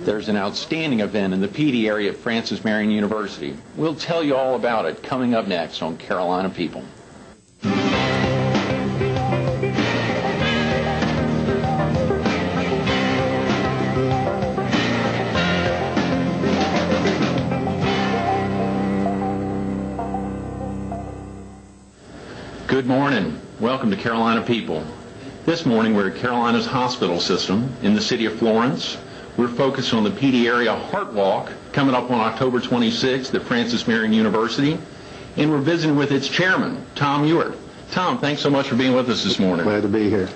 There's an outstanding event in the PD area at Francis Marion University. We'll tell you all about it coming up next on Carolina People. Good morning. Welcome to Carolina People. This morning we're at Carolina's hospital system in the city of Florence. We're focused on the PD area Heart Walk coming up on October 26th at Francis Marion University. And we're visiting with its chairman, Tom Ewart. Tom, thanks so much for being with us this morning. Glad to be here.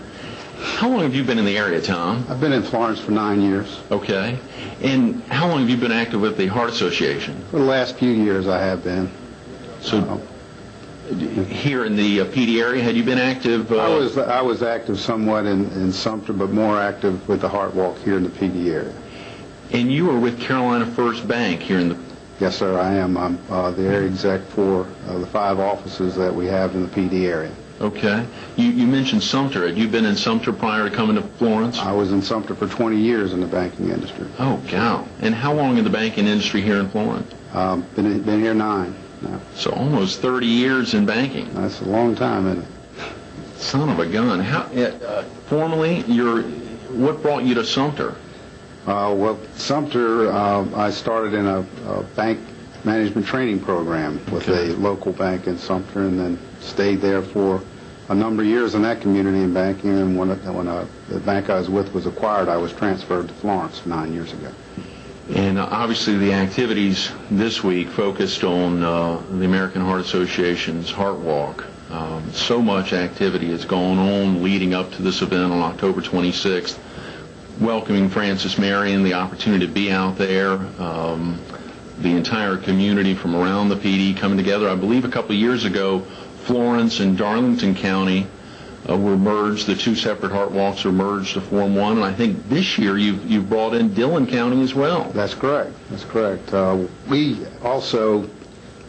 How long have you been in the area, Tom? I've been in Florence for 9 years. Okay. And how long have you been active with the Heart Association? For the last few years I have been. So here in the PD area, had you been active? I was active somewhat in Sumter, but more active with the Heart Walk here in the PD area. And you were with Carolina First Bank here in the... Yes, sir, I am. I'm the area exec for the 5 offices that we have in the PD area. Okay. You mentioned Sumter. Had you been in Sumter prior to coming to Florence? I was in Sumter for 20 years in the banking industry. Oh, wow. And how long in the banking industry here in Florence? Been here 9 now. So almost 30 years in banking. That's a long time, isn't it? Son of a gun. How, formally, what brought you to Sumter? Well, Sumter, I started in a bank management training program with a local bank in Sumter, and then stayed there for a number of years in that community in banking. And when the bank I was with was acquired, I was transferred to Florence 9 years ago. And obviously the activities this week focused on the American Heart Association's Heart Walk. So much activity has gone on leading up to this event on October 26th, welcoming Francis Marion, the opportunity to be out there, the entire community from around the PD coming together. I believe a couple of years ago, Florence and Darlington County were merged. The 2 separate Heart Walks were merged to form one, and I think this year you've brought in Dillon County as well. That's correct. That's correct. We also,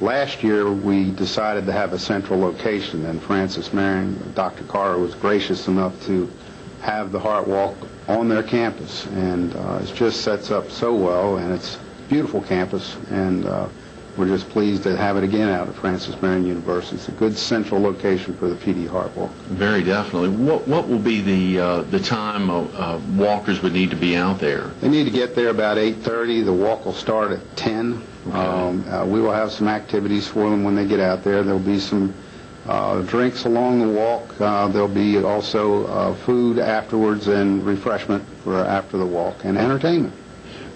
last year, we decided to have a central location, and Francis Marion, Dr. Carter, was gracious enough to have the Heart Walk on their campus, and it just sets up so well, and it's a beautiful campus, and we're just pleased to have it again out at Francis Marion University. It's a good central location for the PD Heart Walk. Very definitely. What will be the time walkers would need to be out there? They need to get there about 8:30. The walk will start at 10. Okay. We will have some activities for them when they get out there. There will be some drinks along the walk. There'll be also food afterwards and refreshment for after the walk, and entertainment.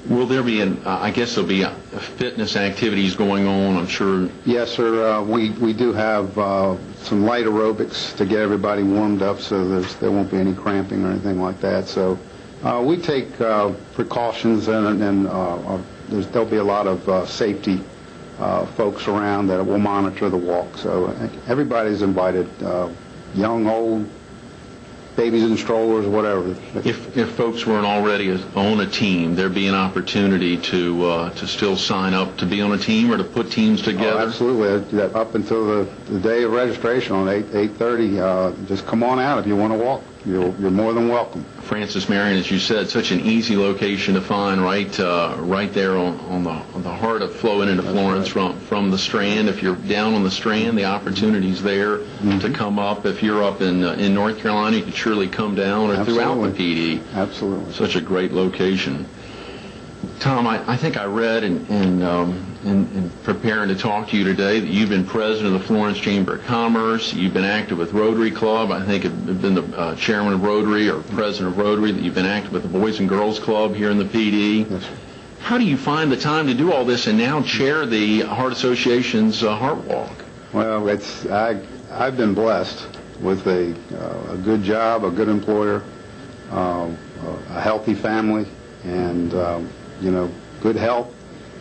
Will there be I guess there'll be fitness activities going on, I'm sure? Yes, sir. We do have some light aerobics to get everybody warmed up, so there won't be any cramping or anything like that. So we take precautions, and there'll be a lot of safety folks around that will monitor the walk. So everybody's invited, young, old, babies in strollers, whatever. If folks weren't already on a team, there'd be an opportunity to still sign up to be on a team or to put teams together? Oh, absolutely. Up until the day of registration on 8:30, just come on out if you want to walk. You're more than welcome. Francis Marion, as you said, such an easy location to find, right there on the heart of flowing into Florence from the Strand. If you're down on the Strand, the opportunity's there to come up. If you're up in North Carolina, you can surely come down, or throughout the PD. Absolutely. Such a great location. Tom, I think I read in preparing to talk to you today that you've been president of the Florence Chamber of Commerce. You've been active with Rotary Club. I think you've been the chairman of Rotary or president of Rotary. That you've been active with the Boys and Girls Club here in the PD. Yes. How do you find the time to do all this and now chair the Heart Association's Heart Walk? Well, I've been blessed with a good job, a good employer, a healthy family, and good health.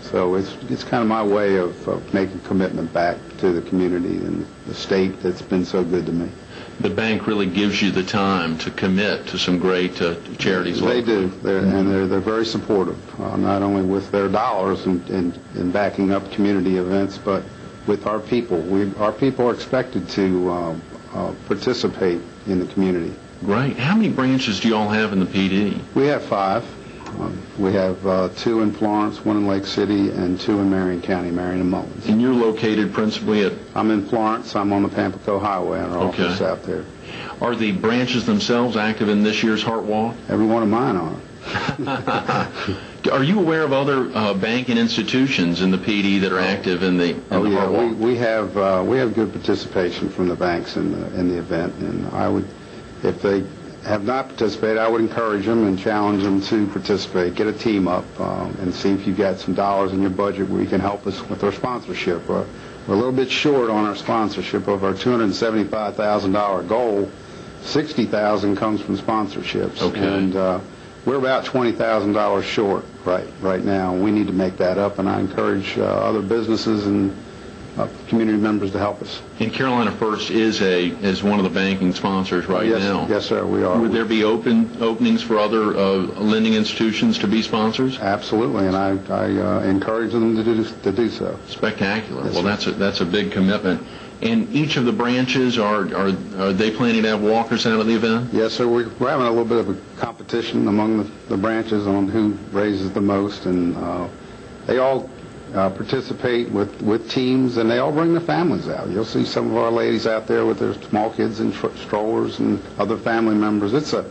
So it's kind of my way of making commitment back to the community and the state that's been so good to me. The bank really gives you the time to commit to some great charities. They do, they're very supportive, not only with their dollars and backing up community events, but with our people. Our people are expected to participate in the community. Right. How many branches do you all have in the PD? We have 5. We have 2 in Florence, 1 in Lake City, and 2 in Marion County, Marion and Mullins. And you're located principally at... I'm in Florence. I'm on the Pamplico Highway in our office out there. Are the branches themselves active in this year's Heart Walk? Every one of mine are. Are you aware of other banking institutions in the PD that are active in the Heart Walk? We have good participation from the banks in the event, and I would, if they have not participated, I would encourage them and challenge them to participate. Get a team up and see if you've got some dollars in your budget where you can help us with our sponsorship. We're a little bit short on our sponsorship. Of our $275,000 goal, $60,000 comes from sponsorships. Okay. And we're about $20,000 short right now. We need to make that up, and I encourage other businesses and community members to help us. And Carolina First is one of the banking sponsors now. Yes, sir, we are. Would there be openings for other lending institutions to be sponsors? Absolutely, and I encourage them to do so. Spectacular. Yes, well, sir. that's a big commitment. And each of the branches, are they planning to have walkers out at the event? Yes, sir. We're having a little bit of a competition among the branches on who raises the most, and they all participate with teams, and they all bring their families out. You'll see some of our ladies out there with their small kids in strollers and other family members. It's a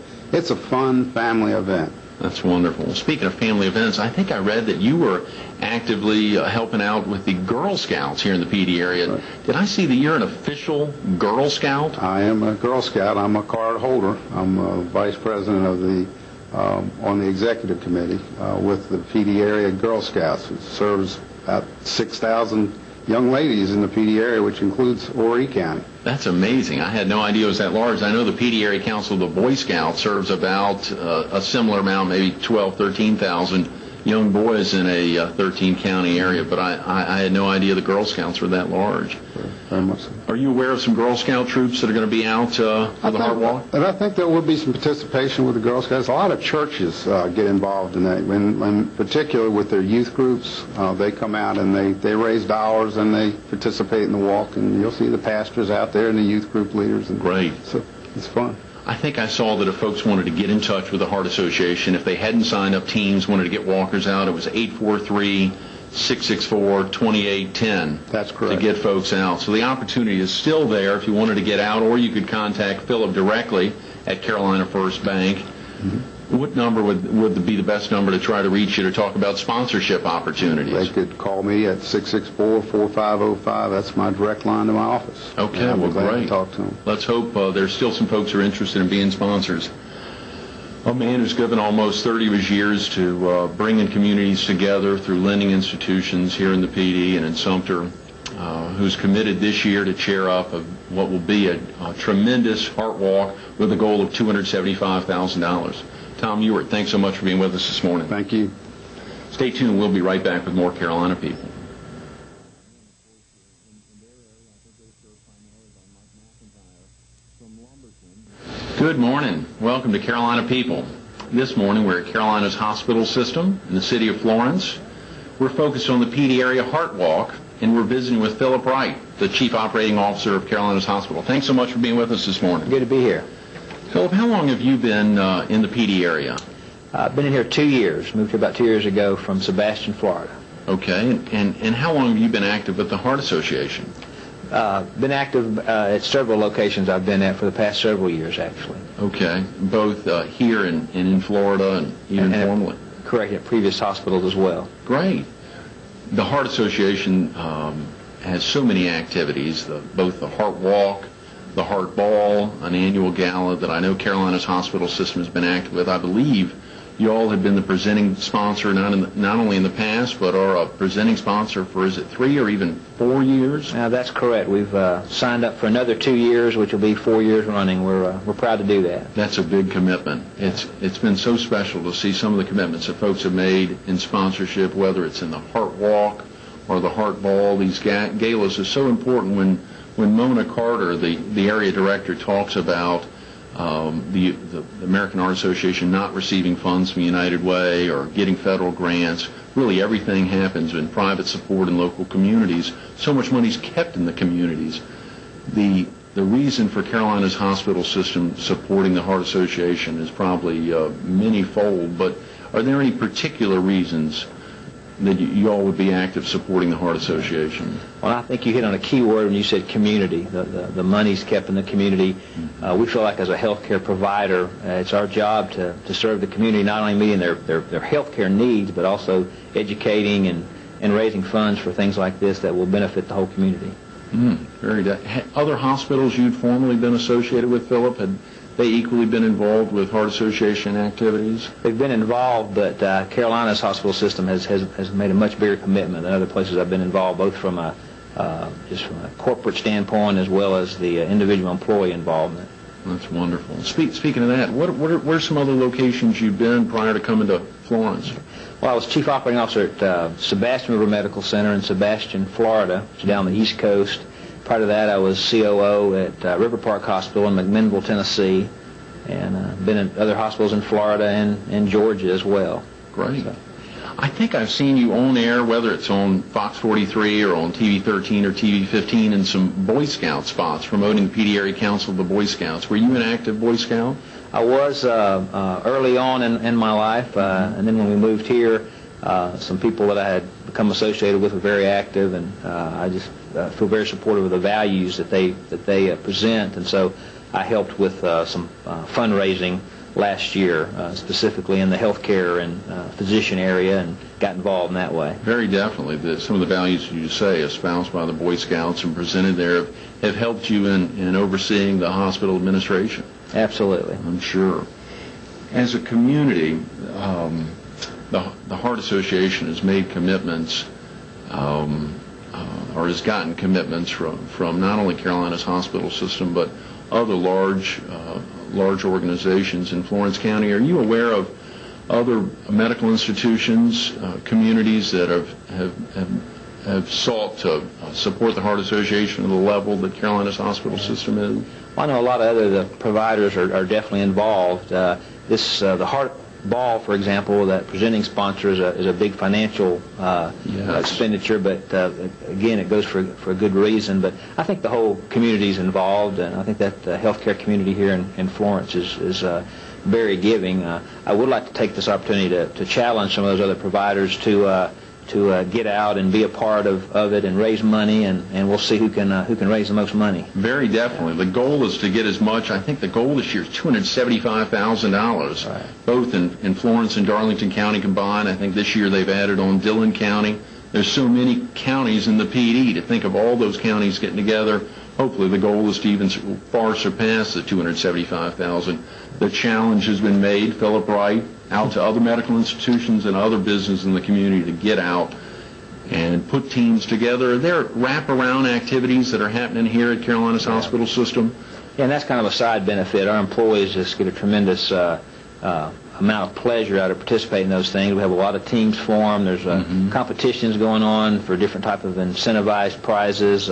fun family event. That's wonderful. Speaking of family events, I think I read that you were actively helping out with the Girl Scouts here in the PD area. Right. Did I see that you're an official Girl Scout? I am a Girl Scout. I'm a card holder. I'm vice president of the on the executive committee with the PD area Girl Scouts. It serves about 6,000 young ladies in the PD area, which includes Horry County. That's amazing. I had no idea it was that large. I know the PD Area Council of the Boy Scouts serves about a similar amount, maybe 12,000, 13,000 young boys in a 13-county area, but I had no idea the Girl Scouts were that large. Very much so. Are you aware of some Girl Scout troops that are going to be out for the Heart Walk? And I think there will be some participation with the Girl Scouts. A lot of churches get involved in that. In particular with their youth groups, they come out and they raise dollars and they participate in the walk, and you'll see the pastors out there and the youth group leaders. And great. So it's fun. I think I saw that if folks wanted to get in touch with the Heart Association, if they hadn't signed up teams, wanted to get walkers out, it was 843-664-2810. That's correct. To get folks out. So the opportunity is still there if you wanted to get out, or you could contact Phillip directly at Carolina First Bank. Mm-hmm. What number would be the best number to try to reach you to talk about sponsorship opportunities? They could call me at 664-4505. That's my direct line to my office. Okay, well, great. To talk to them. Let's hope there's still some folks who are interested in being sponsors. A man who's given almost 30 of his years to bringing communities together through lending institutions here in the PD and in Sumter, who's committed this year to chair up what will be a tremendous Heart Walk with a goal of $275,000. Tom Ewart, thanks so much for being with us this morning. Thank you. Stay tuned. We'll be right back with more Carolina People. Good morning. Welcome to Carolina People. This morning we're at Carolina's hospital system in the city of Florence. We're focused on the PD area Heart Walk, and we're visiting with Phillip Wright, the Chief Operating Officer of Carolina's Hospital. Thanks so much for being with us this morning. Good to be here. Phillip, how long have you been in the PD area? I've been in here 2 years. Moved here about 2 years ago from Sebastian, Florida. Okay, and how long have you been active with the Heart Association? Been active at several locations I've been at for the past several years, actually. Okay, both here and in Florida and even formerly? Correct, at previous hospitals as well. Great. The Heart Association has so many activities, both the Heart Walk, the Heart Ball, an annual gala that I know Carolina's hospital system has been active with. I believe you all have been the presenting sponsor not only in the past, but are a presenting sponsor for, is it 3 or even 4 years? That's correct. We've signed up for another 2 years, which will be 4 years running. We're proud to do that. That's a big commitment. It's been so special to see some of the commitments that folks have made in sponsorship, whether it's in the Heart Walk or the Heart Ball. These galas are so important. When Mona Carter, the area director, talks about the American Heart Association not receiving funds from United Way or getting federal grants, really everything happens in private support in local communities. So much money's kept in the communities. The reason for Carolina's hospital system supporting the Heart Association is probably many-fold, but Are there any particular reasons that you all would be active supporting the Heart Association? Well, I think you hit on a key word when you said community. The money's kept in the community. We feel like as a healthcare provider, it's our job to serve the community, not only meeting their healthcare needs, but also educating and raising funds for things like this that will benefit the whole community. Very good. Other hospitals you'd formerly been associated with, Philip, had they equally been involved with Heart Association activities? They've been involved, but Carolina's hospital system has made a much bigger commitment than other places I've been involved, both from just from a corporate standpoint as well as the individual employee involvement. That's wonderful. Speaking of that, where are some other locations you've been prior to coming to Florence? Well, I was Chief Operating Officer at Sebastian River Medical Center in Sebastian, Florida, which is down the East Coast. Prior to that, I was COO at River Park Hospital in McMinnville, Tennessee, and been at other hospitals in Florida and Georgia as well. Great. So, I think I've seen you on air, whether it's on Fox 43 or on TV 13 or TV 15, in some Boy Scout spots promoting the PD Area Council of the Boy Scouts. Were you an active Boy Scout? I was early on in my life, and then when we moved here, some people that I had become associated with were very active, and I just feel very supportive of the values that they present, and so I helped with some fundraising last year, specifically in the healthcare and physician area, and got involved in that way. Very definitely. Some of the values you say espoused by the Boy Scouts and presented there have helped you in overseeing the hospital administration. Absolutely. I'm sure. As a community, the Heart Association has made commitments, or has gotten commitments from not only Carolina's hospital system, but other large organizations in Florence County. Are you aware of other medical institutions, communities that have sought to support the Heart Association at the level that Carolina's hospital system is? Well, I know a lot of other providers are definitely involved. The Heart Ball, for example, that presenting sponsor is a big financial expenditure, but again, it goes for a good reason. But I think the whole community is involved, and I think that the healthcare community here in Florence is very giving. I would like to take this opportunity to challenge some of those other providers to get out and be a part of it and raise money, and we'll see who can raise the most money. Very definitely. The goal is to get as much. I think the goal this year is $275,000, right, both in Florence and Darlington County combined. I think this year they've added on Dillon County. There's so many counties in the PD. To think of all those counties getting together, hopefully the goal is to even far surpass the $275,000. The challenge has been made. Phillip Wright out to other medical institutions and other businesses in the community to get out and put teams together. Are there wraparound activities that are happening here at Carolina's hospital system? Yeah, and that's kind of a side benefit. Our employees just get a tremendous amount of pleasure out of participating in those things. We have a lot of teams formed. There's competitions going on for different type of incentivized prizes.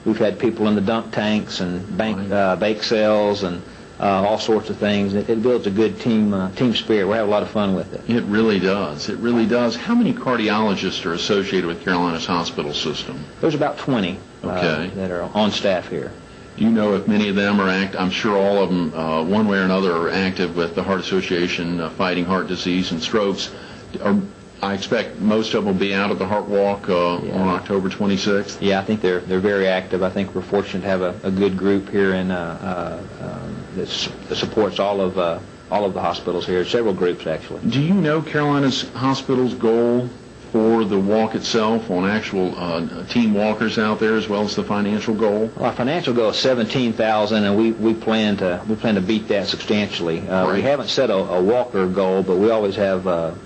We've had people in the dunk tanks and bake sales and all sorts of things. It builds a good team spirit. We have a lot of fun with it. It really does. It really does. How many cardiologists are associated with Carolina's hospital system? There's about 20 that are on staff here. Do you know if many of them are I'm sure all of them, one way or another, are active with the Heart Association fighting heart disease and strokes. I expect most of them will be out at the Heart Walk on October 26th. Yeah, I think they're very active. I think we're fortunate to have a good group here that supports all of the hospitals here. Several groups, actually. Do you know Carolina's hospital's goal for the walk itself, on actual team walkers out there, as well as the financial goal? Well, our financial goal is $17,000, and we plan to beat that substantially. Right. We haven't set a walker goal, but we always have a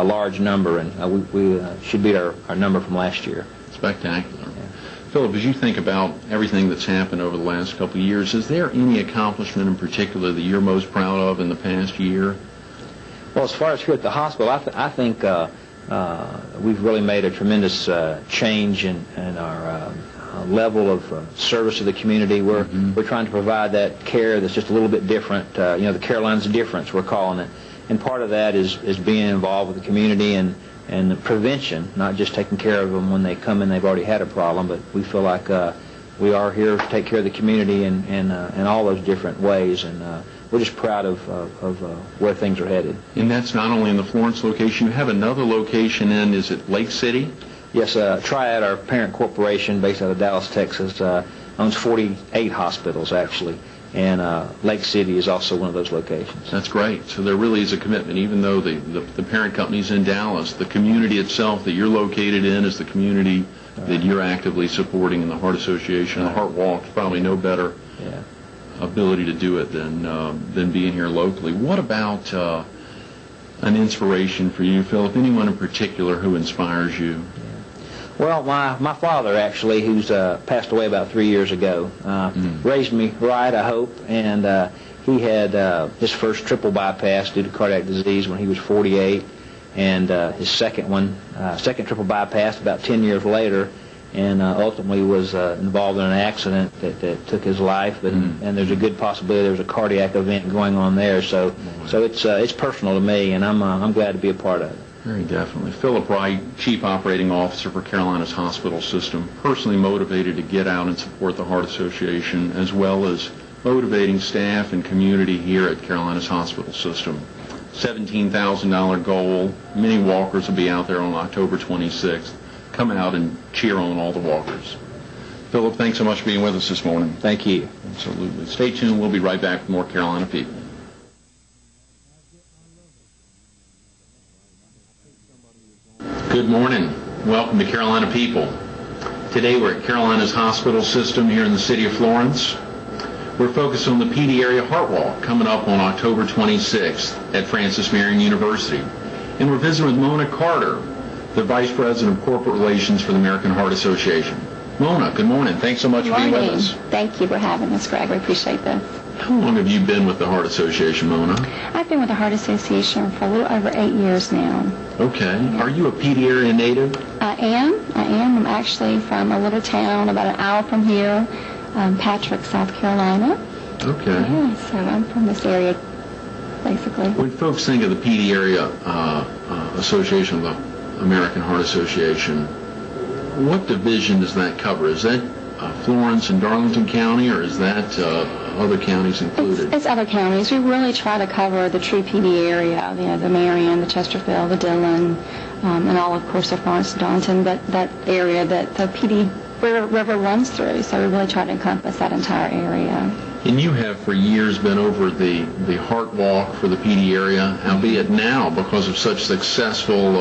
large number, and we should beat our number from last year. Spectacular. Yeah. Philip, as you think about everything that's happened over the last couple of years, is there any accomplishment in particular that you're most proud of in the past year? Well, as far as here at the hospital, I think we've really made a tremendous change in our level of service to the community. We're trying to provide that care that's just a little bit different. The Carolinas difference, we're calling it. And part of that is being involved with the community and prevention, not just taking care of them when they come in, they've already had a problem, but we feel like we are here to take care of the community in all those different ways. And we're just proud of where things are headed. And that's not only in the Florence location. You have another location in, is it Lake City? Yes, Triad, our parent corporation based out of Dallas, Texas, owns 48 hospitals, actually. And Lake City is also one of those locations. That's great. So there really is a commitment, even though the parent company's in Dallas, the community itself that you're located in is the community that you're actively supporting in the Heart Association. The Heart Walk, probably no better ability to do it than being here locally. What about an inspiration for you, Philip? Anyone in particular who inspires you? Well, my father, actually, who's passed away about 3 years ago, raised me right, I hope, and he had his first triple bypass due to cardiac disease when he was 48, and his second triple bypass about 10 years later, and ultimately was involved in an accident that took his life, and there's a good possibility there was a cardiac event going on there, so it's personal to me, and I'm glad to be a part of it. Very definitely. Phillip Wright, Chief Operating Officer for Carolina's hospital system, personally motivated to get out and support the Heart Association, as well as motivating staff and community here at Carolina's hospital system. $17,000 goal. Many walkers will be out there on October 26th. Come out and cheer on all the walkers. Phillip, thanks so much for being with us this morning. Thank you. Absolutely. Stay tuned. We'll be right back with more Carolina People. Good morning. Welcome to Carolina People. Today we're at Carolina's hospital system here in the city of Florence. We're focused on the PD Area Heart Walk coming up on October 26th at Francis Marion University. And we're visiting with Mona Carter, the Vice President of Corporate Relations for the American Heart Association. Mona, good morning. Thanks so much for being with us. Thank you for having us, Greg. We appreciate this. How long have you been with the Heart Association, Mona? I've been with the Heart Association for a little over 8 years now. Okay. Are you a PD area native? I am. I'm actually from a little town about an hour from here, Patrick, South Carolina. Okay. Yeah, so I'm from this area, basically. When folks think of the PD Area Association of the American Heart Association, what division does that cover? Is that Florence and Darlington County, or is that other counties included? It's other counties. We really try to cover the true PD area, the Marion, the Chesterfield, the Dillon, and all, of course, of Florence and Darlington, but that area that the PD River runs through. So we really try to encompass that entire area. And you have for years been over the Heart Walk for the PD area, albeit now, because of such successful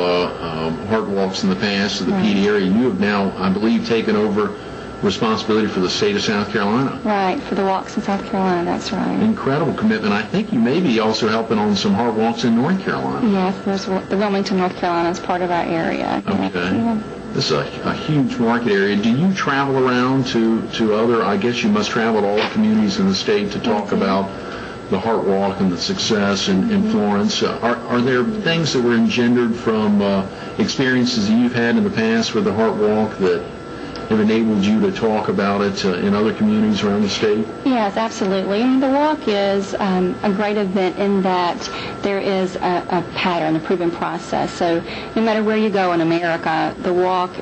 Heart Walks in the past of the PD area, you have now, I believe, taken over responsibility for the state of South Carolina. Right, for the walks in South Carolina, that's right. Incredible commitment. I think you may be also helping on some Heart Walks in North Carolina. Yes, there's the Wilmington, North Carolina is part of our area. Okay. Yeah. This is a huge market area. Do you travel around to other, I guess you must travel to all the communities in the state to talk about the Heart Walk and the success in Florence? Are there things that were engendered from experiences that you've had in the past with the Heart Walk that have enabled you to talk about it in other communities around the state? Yes, absolutely. And the walk is a great event in that there is a pattern, a proven process. So no matter where you go in America, the walk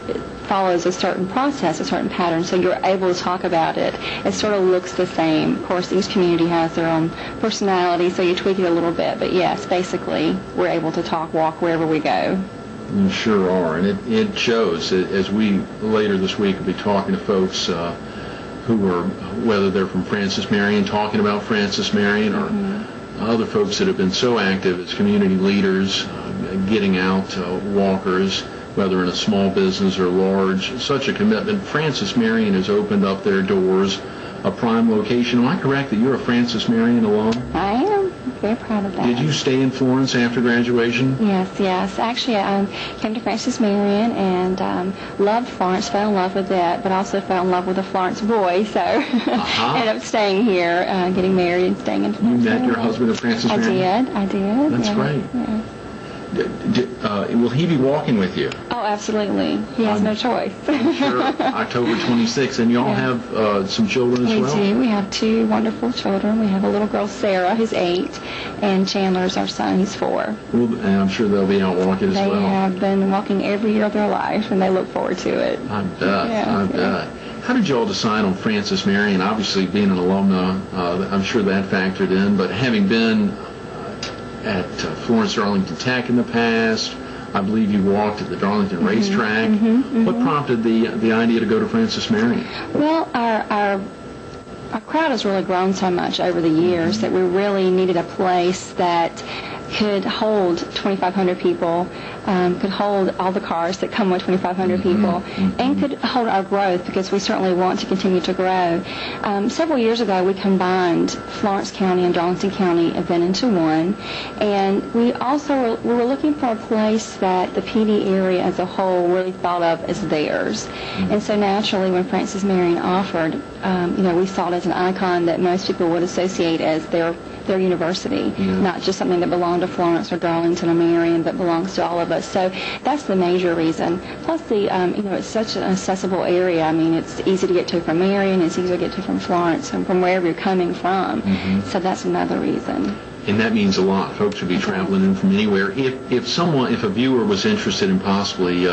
follows a certain process, a certain pattern, so you're able to talk about it. It sort of looks the same. Of course, each community has their own personality, so you tweak it a little bit. But yes, basically, we're able to walk wherever we go. You sure are, and it shows. As we later this week will be talking to folks who are, whether they're from Francis Marion, talking about Francis Marion, or other folks that have been so active as community leaders, getting out walkers, whether in a small business or large. Such a commitment. Francis Marion has opened up their doors, a prime location. Am I correct that you're a Francis Marion alum? I am. Very proud of that. Did you stay in Florence after graduation? Yes. Actually, I came to Francis Marion and loved Florence, fell in love with it, but also fell in love with a Florence boy, so ended up staying here, getting married and staying in Florence. You met your husband at Francis Marion? I did. That's great. Yeah. Will he be walking with you? Oh, absolutely. He has no choice. Sure. October 26th. And you all have some children as well? We do. We have 2 wonderful children. We have a little girl, Sarah, who's 8, and Chandler's our son, he's 4. Well, and I'm sure they'll be out walking as well. They have been walking every year of their life, and they look forward to it. I bet. Yeah. How did you all decide on Francis Marion? Obviously, being an alumna, I'm sure that factored in, but having been at Florence Darlington Tech in the past, I believe you walked at the Darlington racetrack. What prompted the idea to go to Francis Marion? Well, our crowd has really grown so much over the years that we really needed a place that could hold 2,500 people, could hold all the cars that come with 2,500 people, and could hold our growth, because we certainly want to continue to grow. Several years ago, we combined Florence County and Darlington County event into one, and we were looking for a place that the PD area as a whole really thought of as theirs. And so naturally, when Francis Marion offered, we saw it as an icon that most people would associate as their university, not just something that belonged to Florence or Darlington or Marion, but belongs to all of us. So that's the major reason. Plus, it's such an accessible area. I mean, it's easy to get to from Marion, it's easy to get to from Florence, and from wherever you're coming from. So that's another reason. And that means a lot. Folks would be traveling in from anywhere. If a viewer was interested in possibly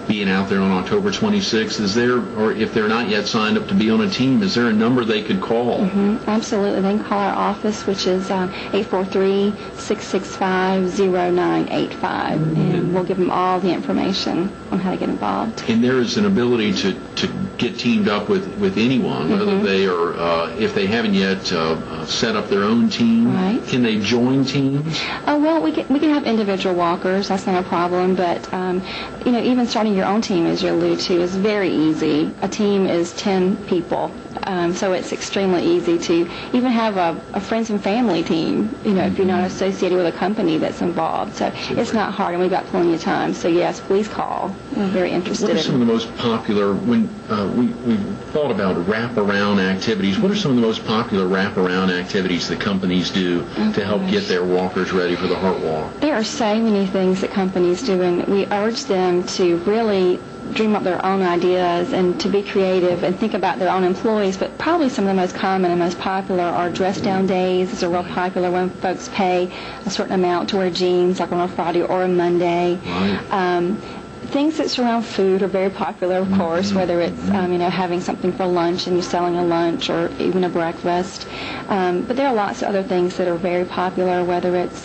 being out there on October 26th, or if they're not yet signed up to be on a team, is there a number they could call? Absolutely. They can call our office, which is 843-665-0985, and we'll give them all the information on how to get involved. And there is an ability to get teamed up with anyone, whether they are, if they haven't yet set up their own team. Right. Can they join teams? Well, we can have individual walkers. That's not a problem. But even starting your own team, as you allude to, is very easy. A team is 10 people. So it's extremely easy to even have a friends and family team, if you're not associated with a company that's involved. So it's not hard, and we've got plenty of time. So yes, please call. We're very interested. What are some of the most popular, when we've thought about wraparound activities, what are some of the most popular wraparound activities that companies do to help get their walkers ready for the Heart Walk? There are so many things that companies do, and we urge them to really dream up their own ideas and to be creative and think about their own employees. But probably some of the most common and most popular are dress down days. It's a real popular when folks pay a certain amount to wear jeans, like on a Friday or a Monday. Right. Things that surround food are very popular, of course, whether it's having something for lunch and you're selling a lunch or even a breakfast. But there are lots of other things that are very popular, whether it's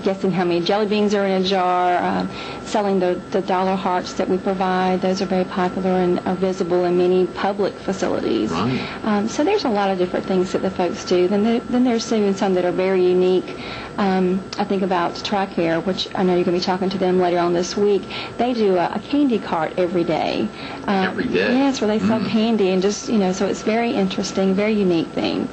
guessing how many jelly beans are in a jar, selling the dollar hearts that we provide. Those are very popular and are visible in many public facilities. Right. So there's a lot of different things that the folks do. Then there's even some that are very unique. I think about TRICARE, which I know you're going to be talking to them later on this week. They do a candy cart every day. Every day? Yes, where they sell candy and just, so it's very interesting, very unique things.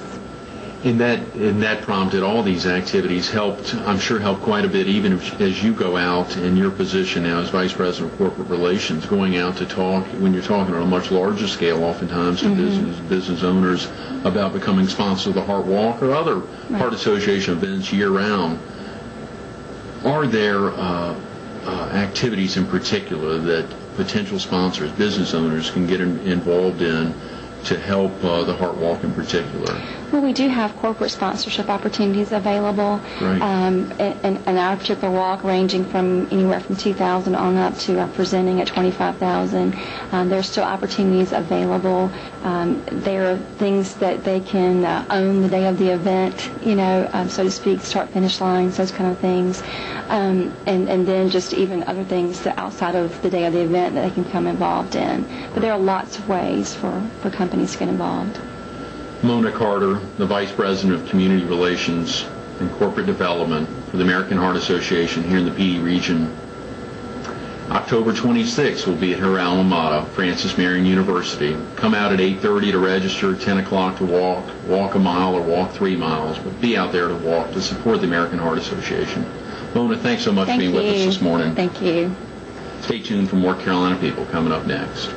And that prompted all these activities, I'm sure helped quite a bit, even as you go out in your position now as Vice President of Corporate Relations, going out to talk, when you're talking on a much larger scale, oftentimes to business owners about becoming sponsors of the Heart Walk or other Heart Association events year-round. Are there activities in particular that potential sponsors, business owners, can get involved in to help the Heart Walk in particular? Well, we do have corporate sponsorship opportunities available. Right. And our particular walk ranging from anywhere from $2,000 on up to presenting at $25,000. There's still opportunities available. There are things that they can own the day of the event, so to speak, start-finish lines, those kind of things. And then just even other things that outside of the day of the event that they can become involved in. But there are lots of ways for companies to get involved. Mona Carter, the Vice President of Community Relations and Corporate Development for the American Heart Association here in the PD region. October 26th will be at her alma mater, Francis Marion University. Come out at 8:30 to register, 10 o'clock to walk a mile or walk 3 miles, but be out there to walk to support the American Heart Association. Mona, thanks so much for being with us this morning. Thank you. Stay tuned for more Carolina People coming up next.